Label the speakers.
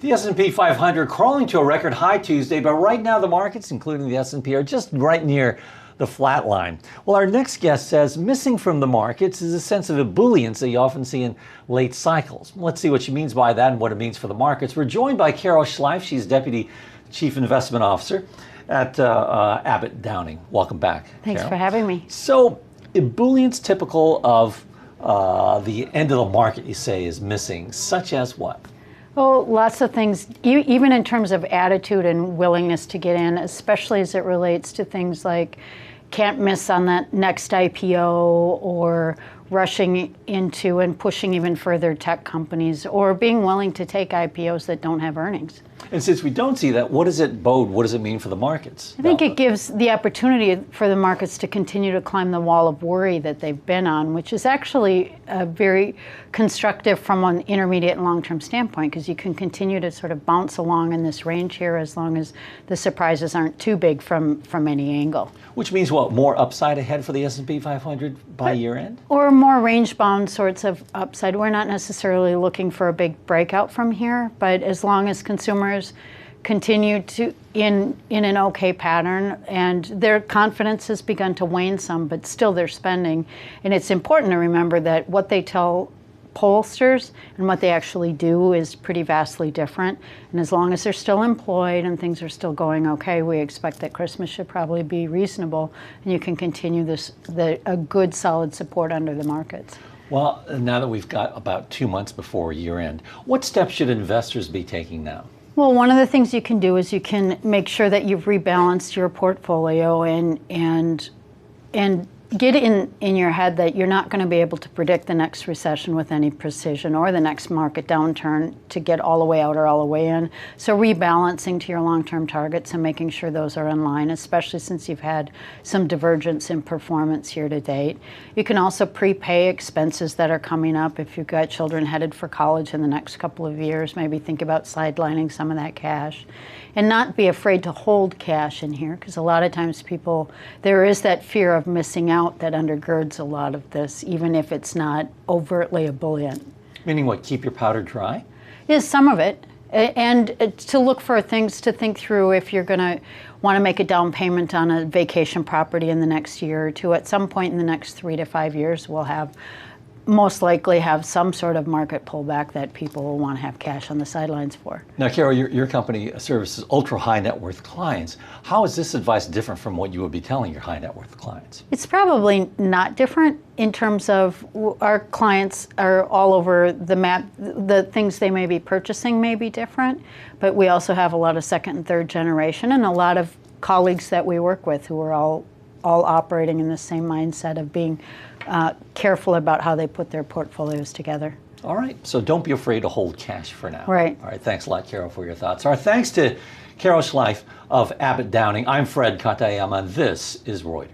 Speaker 1: The S&P 500 crawling to a record high Tuesday, but right now the markets, including the S&P, are just right near the flat line. Well, our next guest says missing from the markets is a sense of ebullience that you often see in late cycles. Let's see what she means by that and what it means for the markets. We're joined by Carol Schleif. She's Deputy Chief Investment Officer at Abbot Downing. Welcome back,
Speaker 2: Thanks
Speaker 1: Carol.
Speaker 2: for having me.
Speaker 1: So, ebullience typical of the end of the market, you say, is missing, such as what?
Speaker 2: Oh, lots of things, even in terms of attitude and willingness to get in, especially as it relates to things like can't miss on that next IPO, or rushing into and pushing even further tech companies, or being willing to take IPOs that don't have earnings.
Speaker 1: And since we don't see that, what does it bode? What does it mean for the markets?
Speaker 2: I think it gives the opportunity for the markets to continue to climb the wall of worry that they've been on, which is actually very constructive from an intermediate and long-term standpoint, because you can continue to sort of bounce along in this range here as long as the surprises aren't too big from any angle.
Speaker 1: Which means what? More upside ahead for the S&P 500 by year end?
Speaker 2: Or more range-bound sorts of upside. We're not necessarily looking for a big breakout from here, but as long as consumers continue to in an okay pattern, and their confidence has begun to wane some, but still they're spending. And it's important to remember that what they tell pollsters and what they actually do is pretty vastly different. And as long as they're still employed and things are still going okay, we expect that Christmas should probably be reasonable, and you can continue a good solid support under the markets.
Speaker 1: Well, now that we've got about 2 months before year end, what steps should investors be taking now?
Speaker 2: Well, one of the things you can do is you can make sure that you've rebalanced your portfolio and get in your head that you're not going to be able to predict the next recession with any precision, or the next market downturn to get all the way out or all the way in. So rebalancing to your long-term targets and making sure those are in line, especially since you've had some divergence in performance here to date. You can also prepay expenses that are coming up. If you've got children headed for college in the next couple of years, maybe think about sidelining some of that cash. And not be afraid to hold cash in here, because a lot of times there is that fear of missing out that undergirds a lot of this, even if it's not overtly ebullient.
Speaker 1: Meaning what, keep your powder dry?
Speaker 2: Is some of it. And to look for things to think through if you're going to want to make a down payment on a vacation property in the next year or two. At some point in the next 3 to 5 years, we'll most likely have some sort of market pullback that people will want to have cash on the sidelines for.
Speaker 1: Now, Carol, your company services ultra high net worth clients. How is this advice different from what you would be telling your high net worth clients?
Speaker 2: It's probably not different in terms of our clients are all over the map. The things they may be purchasing may be different, but we also have a lot of second and third generation, and a lot of colleagues that we work with who are all operating in the same mindset of being careful about how they put their portfolios together.
Speaker 1: All right, so don't be afraid to hold cash for now.
Speaker 2: Right.
Speaker 1: All right, thanks a lot, Carol, for your thoughts. Our thanks to Carol Schleif of Abbot Downing. I'm Fred Katayama. This is Reuters.